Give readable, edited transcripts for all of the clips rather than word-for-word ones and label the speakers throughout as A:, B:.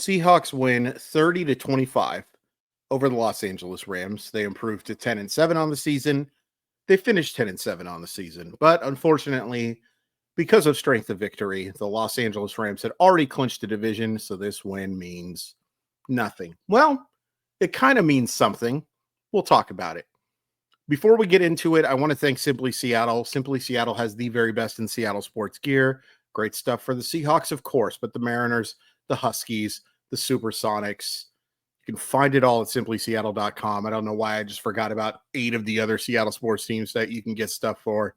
A: Seahawks win 30-25 over the Los Angeles Rams. They improved to 10-7 on the season. They finished 10-7 on the season, but unfortunately, because of strength of victory, the Los Angeles Rams had already clinched the division, so this win means nothing. Well, it kind of means something. We'll talk about it. Before we get into it, I want to thank Simply Seattle. Simply Seattle has the very best in Seattle sports gear. Great stuff for the Seahawks, of course, but the Mariners, the Huskies, the Supersonics. You can find it all at simplyseattle.com. I don't know why I just forgot about 8 of the other Seattle sports teams that you can get stuff for,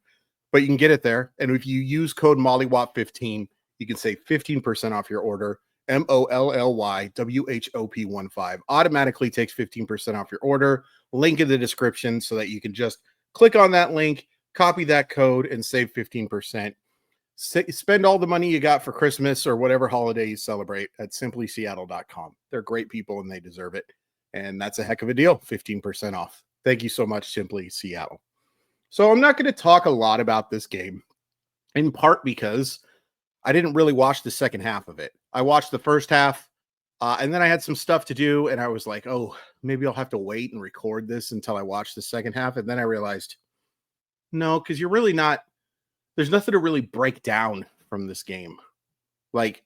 A: but you can get it there. And if you use code MOLLYWOP15, you can save 15% off your order. MOLLYWHOP15 automatically takes 15% off your order. Link in the description so that you can just click on that link, copy that code, and save 15%. Spend all the money you got for Christmas or whatever holiday you celebrate at simplyseattle.com. They're great people and they deserve it. And that's a heck of a deal, 15% off. Thank you so much, Simply Seattle. So I'm not going to talk a lot about this game, in part because I didn't really watch the second half of it. I watched the first half, and then I had some stuff to do, and I was like, oh, maybe I'll have to wait and record this until I watch the second half. And then I realized, no, because you're really not, there's nothing to really break down from this game. Like,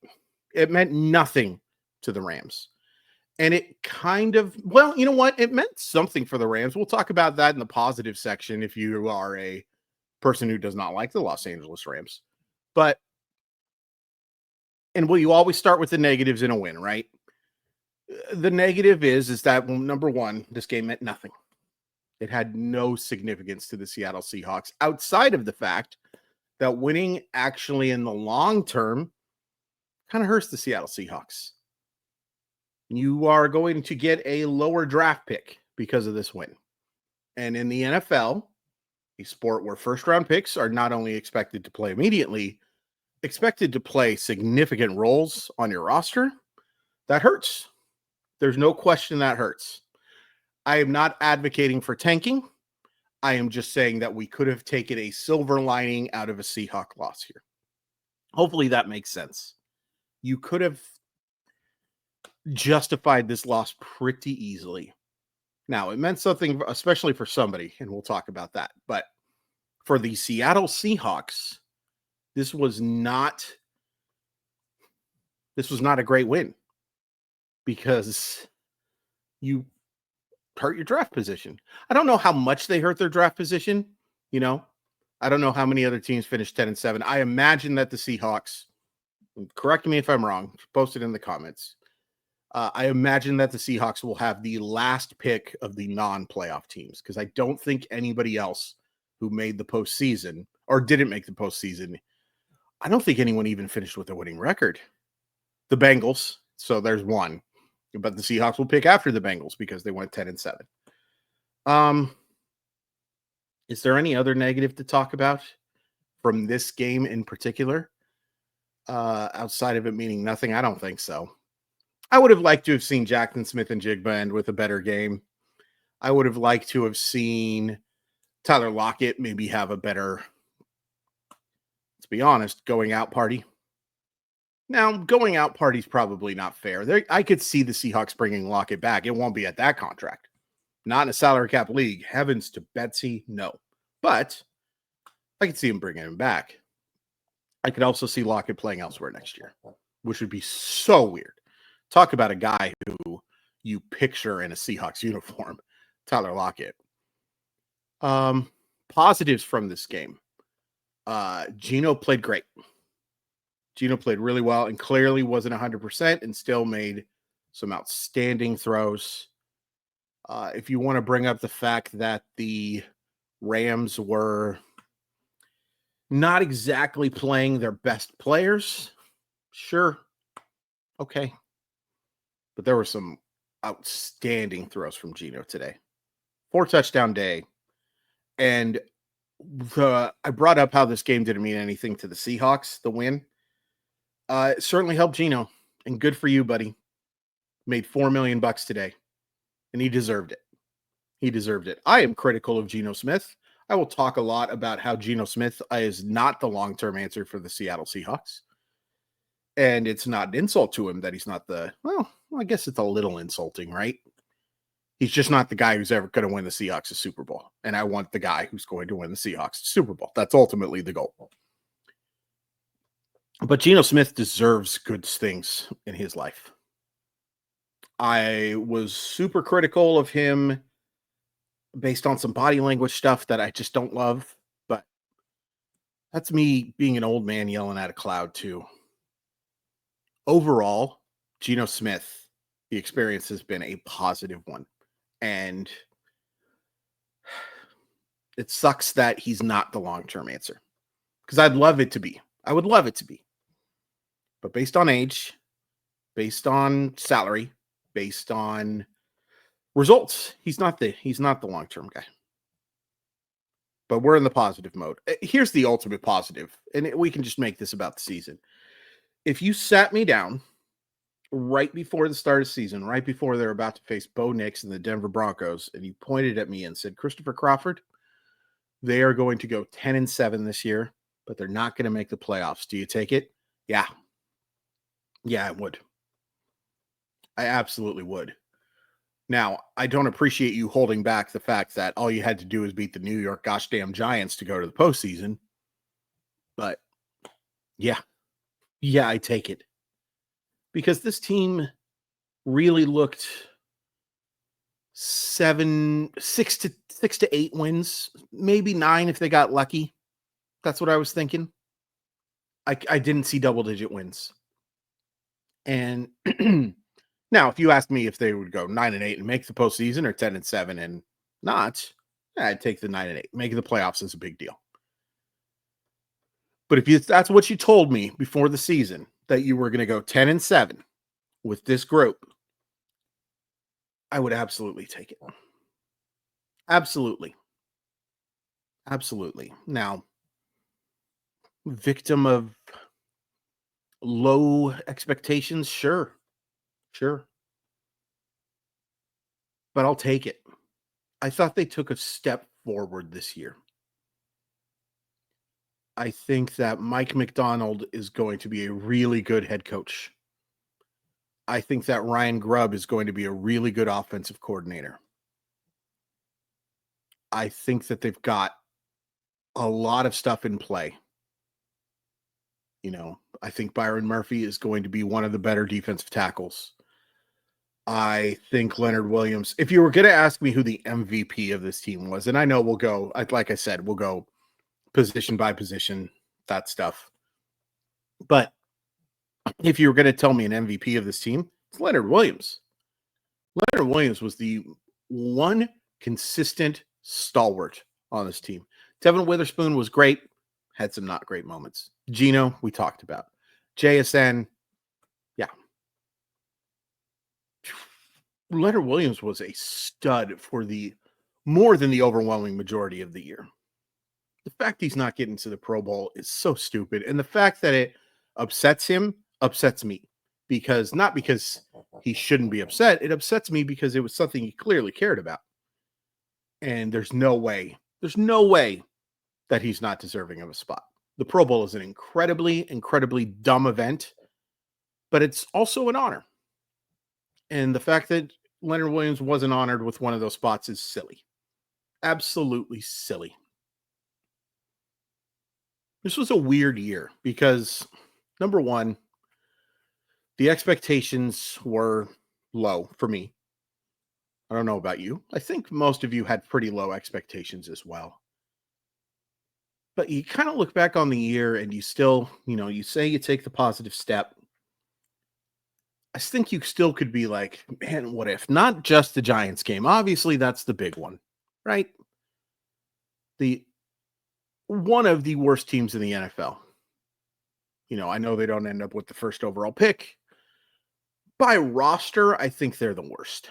A: it meant nothing to the Rams. And it kind of, well, you know what? It meant something for the Rams. We'll talk about that in the positive section if you are a person who does not like the Los Angeles Rams. But, and well, you always start with the negatives in a win, right? The negative is that, well, number one, this game meant nothing. It had no significance to the Seattle Seahawks outside of the fact that winning actually in the long term kind of hurts the Seattle Seahawks. You are going to get a lower draft pick because of this win. And in the NFL, a sport where first-round picks are not only expected to play immediately, expected to play significant roles on your roster, that hurts. There's no question that hurts. I am not advocating for tanking. I am just saying that we could have taken a silver lining out of a Seahawk loss here. Hopefully that makes sense. You could have justified this loss pretty easily. Now, it meant something, especially for somebody, and we'll talk about that. But for the Seattle Seahawks, this was not a great win because you hurt your draft position. I don't know how much they hurt their draft position. You know, I don't know how many other teams finished 10-7. I imagine that the Seahawks, correct me if I'm wrong, post it in the comments. I imagine that the Seahawks will have the last pick of the non-playoff teams because I don't think anybody else who made the postseason or didn't make the postseason, I don't think anyone even finished with a winning record. The Bengals, so there's one. But the Seahawks will pick after the Bengals because they went 10-7. Is there any other negative to talk about from this game in particular? Outside of it meaning nothing? I don't think so. I would have liked to have seen Jackson Smith and Jigba end with a better game. I would have liked to have seen Tyler Lockett maybe have a better, let's be honest, going out party. Now, going out party's probably not fair. I could see the Seahawks bringing Lockett back. It won't be at that contract. Not in a salary cap league. Heavens to Betsy, no. But I could see him bringing him back. I could also see Lockett playing elsewhere next year, which would be so weird. Talk about a guy who you picture in a Seahawks uniform, Tyler Lockett. Positives from this game. Geno played great. Geno played really well and clearly wasn't 100% and still made some outstanding throws. If you want to bring up the fact that the Rams were not exactly playing their best players, sure. Okay. But there were some outstanding throws from Geno today. 4-touchdown day. And I brought up how this game didn't mean anything to the Seahawks, the win. It certainly helped Geno, and good for you, buddy. Made $4 million today, and he deserved it. He deserved it. I am critical of Geno Smith. I will talk a lot about how Geno Smith is not the long-term answer for the Seattle Seahawks. And it's not an insult to him that he's not well, I guess it's a little insulting, right? He's just not the guy who's ever going to win the Seahawks a Super Bowl. And I want the guy who's going to win the Seahawks Super Bowl. That's ultimately the goal. But Geno Smith deserves good things in his life. I was super critical of him based on some body language stuff that I just don't love. But that's me being an old man yelling at a cloud, too. Overall, Geno Smith, the experience has been a positive one. And it sucks that he's not the long-term answer. Because I'd love it to be. I would love it to be. But based on age, based on salary, based on results, he's not the long-term guy. But we're in the positive mode. Here's the ultimate positive, and we can just make this about the season. If you sat me down right before the start of the season, right before they're about to face Bo Nix and the Denver Broncos, and you pointed at me and said, Christopher Crawford, they are going to go 10-7 this year, but they're not going to make the playoffs. Do you take it? Yeah. Yeah, I would. I absolutely would. Now, I don't appreciate you holding back the fact that all you had to do is beat the New York gosh damn Giants to go to the postseason. But yeah, I take it. Because this team really looked 6 to 8 wins, maybe 9 if they got lucky. That's what I was thinking. I didn't see double-digit wins. And now, if you asked me if they would go 9-8 and make the postseason or 10-7 and not, I'd take the 9-8. Making the playoffs is a big deal. But if that's what you told me before the season, that you were going to go 10-7 with this group, I would absolutely take it. Absolutely. Absolutely. Now, victim of low expectations, sure. But I'll take it. I thought they took a step forward this year. I think that Mike McDonald is going to be a really good head coach. I think that Ryan Grubb is going to be a really good offensive coordinator. I think that they've got a lot of stuff in play. I think Byron Murphy is going to be one of the better defensive tackles. I think Leonard Williams, if you were going to ask me who the MVP of this team was, and I know we'll go, like I said, we'll go position by position, that stuff. But if you were going to tell me an MVP of this team, it's Leonard Williams. Leonard Williams was the one consistent stalwart on this team. Devin Witherspoon was great, had some not great moments. Geno, we talked about. JSN, yeah. Leonard Williams was a stud for the more than the overwhelming majority of the year. The fact he's not getting to the Pro Bowl is so stupid. And the fact that it upsets him upsets me. Not because he shouldn't be upset. It upsets me because it was something he clearly cared about. And there's no way that he's not deserving of a spot. The Pro Bowl is an incredibly, incredibly dumb event, but it's also an honor. And the fact that Leonard Williams wasn't honored with one of those spots is silly. Absolutely silly. This was a weird year because, number one, the expectations were low for me. I don't know about you. I think most of you had pretty low expectations as well. But you kind of look back on the year and you still, you say you take the positive step. I think you still could be like, man, what if? Not just the Giants game. Obviously, that's the big one, right? One of the worst teams in the NFL. I know they don't end up with the first overall pick. By roster, I think they're the worst.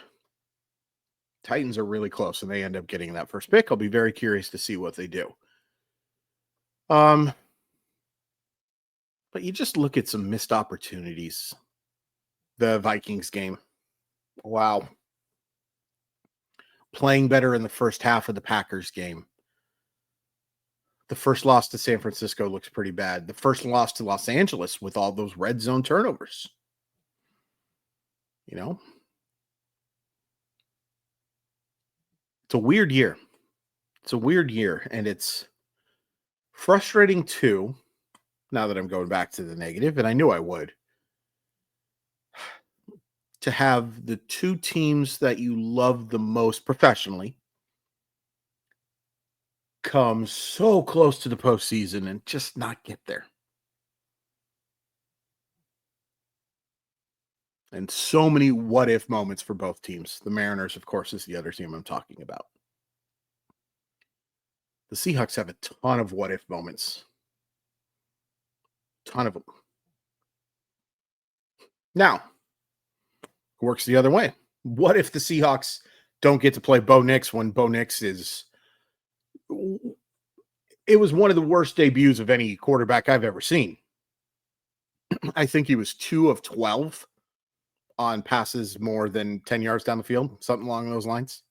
A: Titans are really close, and they end up getting that first pick. I'll be very curious to see what they do. But you just look at some missed opportunities. The Vikings game. Wow. Playing better in the first half of the Packers game. The first loss to San Francisco looks pretty bad. The first loss to Los Angeles with all those red zone turnovers. You know, it's a weird year. It's a weird year, and it's frustrating too. Now that I'm going back to the negative, and I knew I would, to have the two teams that you love the most professionally come so close to the postseason and just not get there. And so many what if moments for both teams. The Mariners, of course, is the other team I'm talking about. The Seahawks have a ton of what if moments. Ton of them. Now, it works the other way. What if the Seahawks don't get to play Bo Nix when Bo Nix is. It was one of the worst debuts of any quarterback I've ever seen. I think he was 2 of 12 on passes more than 10 yards down the field, something along those lines.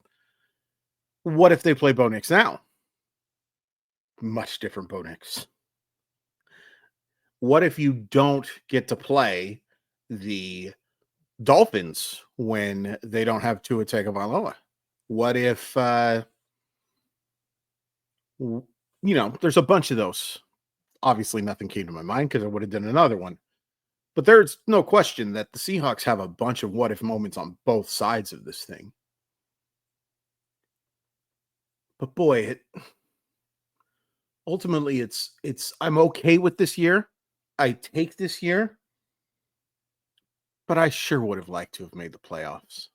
A: What if they play Bo Nix now? Much different Bo Nix. What if you don't get to play the Dolphins when they don't have Tua Tagovailoa? What if, there's a bunch of those. Obviously, nothing came to my mind because I would have done another one. But there's no question that the Seahawks have a bunch of what if moments on both sides of this thing. But boy, ultimately it's I'm okay with this year. I take this year, but I sure would have liked to have made the playoffs.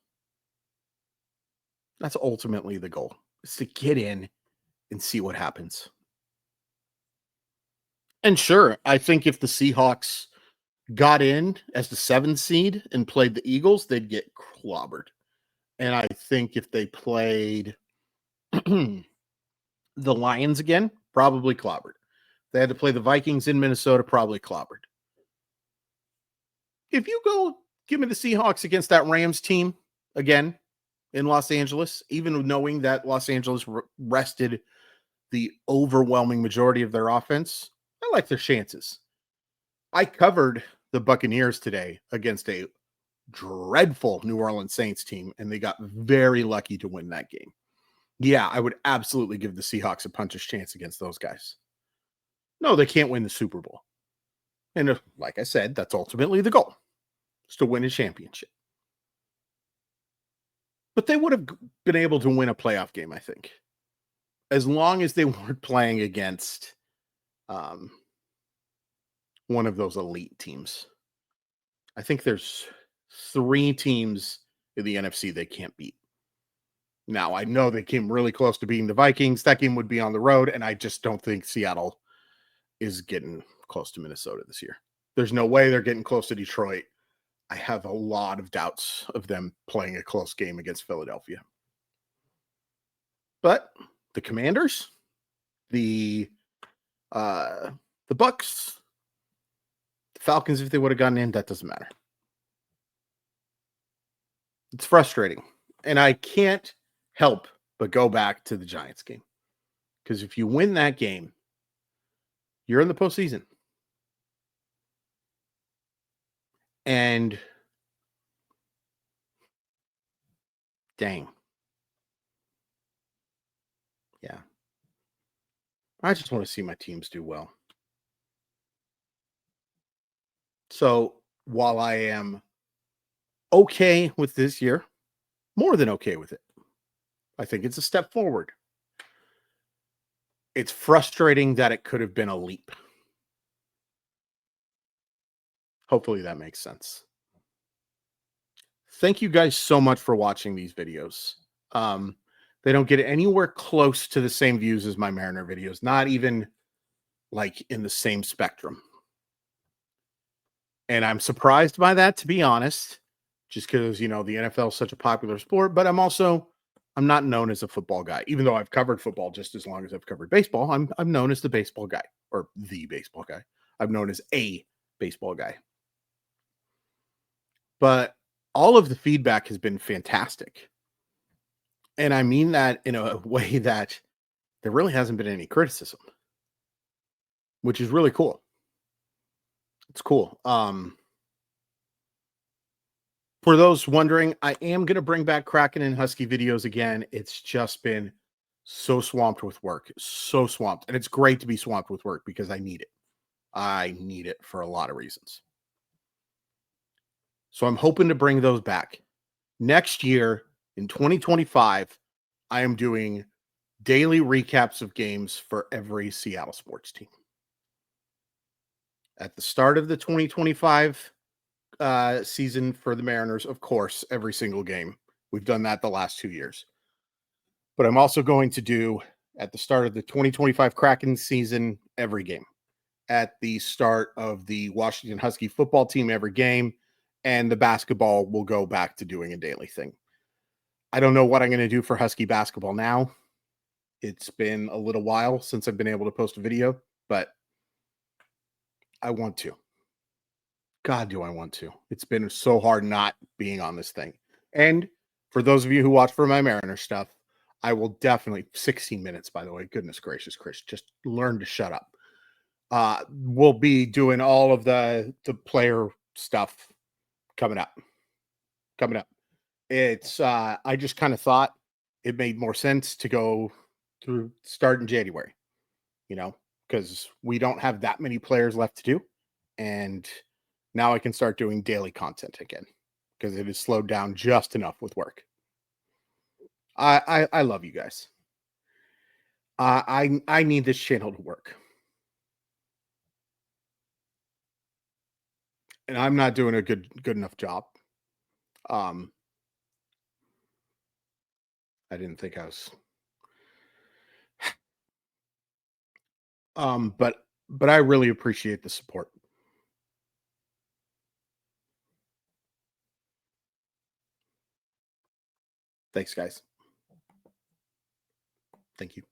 A: That's ultimately the goal, is to get in and see what happens. And sure, I think if the Seahawks got in as the 7th seed and played the Eagles, they'd get clobbered. And I think if they played the Lions again, probably clobbered. They had to play the Vikings in Minnesota, probably clobbered. If you go give me the Seahawks against that Rams team again in Los Angeles, even knowing that Los Angeles rested the overwhelming majority of their offense, I like their chances. I covered the Buccaneers today against a dreadful New Orleans Saints team, and they got very lucky to win that game. Yeah, I would absolutely give the Seahawks a puncher's chance against those guys. No, they can't win the Super Bowl. And like I said, that's ultimately the goal, is to win a championship. But they would have been able to win a playoff game, I think, as long as they weren't playing against one of those elite teams. I think there's 3 teams in the NFC they can't beat. Now, I know they came really close to beating the Vikings. That game would be on the road, and I just don't think Seattle is getting close to Minnesota this year. There's no way they're getting close to Detroit. I have a lot of doubts of them playing a close game against Philadelphia. But the Commanders, the Bucks, the Falcons, if they would have gotten in, that doesn't matter. It's frustrating. And I can't help but go back to the Giants game. Because if you win that game, you're in the postseason. And dang. Yeah. I just want to see my teams do well. So while I am okay with this year, more than okay with it, I think it's a step forward. It's frustrating that it could have been a leap. Hopefully that makes sense. Thank you guys so much for watching these videos. They don't get anywhere close to the same views as my Mariner videos, not even like in the same spectrum. And I'm surprised by that, to be honest, just because, the NFL is such a popular sport, but I'm not known as a football guy, even though I've covered football just as long as I've covered baseball. I'm known as the baseball guy, or the baseball guy. I'm known as a baseball guy. But all of the feedback has been fantastic. And I mean that in a way that there really hasn't been any criticism. which is really cool. It's cool. For those wondering, I am going to bring back Kraken and Husky videos again. It's just been so swamped with work, so swamped. And it's great to be swamped with work because I need it. I need it for a lot of reasons. So I'm hoping to bring those back. Next year in 2025, I am doing daily recaps of games for every Seattle sports team. At the start of the 2025 season for the Mariners, of course, every single game. We've done that the last 2 years. But I'm also going to do at the start of the 2025 Kraken season every game. At the start of the Washington Husky football team every game, and the basketball will go back to doing a daily thing. I don't know what I'm going to do for Husky basketball now. It's been a little while since I've been able to post a video, but I want to. God, do I want to. It's been so hard not being on this thing. And for those of you who watch for my Mariner stuff, I will definitely 16 minutes, by the way. Goodness gracious, Chris, just learn to shut up. We'll be doing all of the player stuff coming up. Coming up. It's I just kind of thought it made more sense to go through start in January, because we don't have that many players left to do. And now I can start doing daily content again because it has slowed down just enough with work. I love you guys. I need this channel to work, and I'm not doing a good enough job. Um, I didn't think I was. But I really appreciate the support. Thanks, guys. Thank you.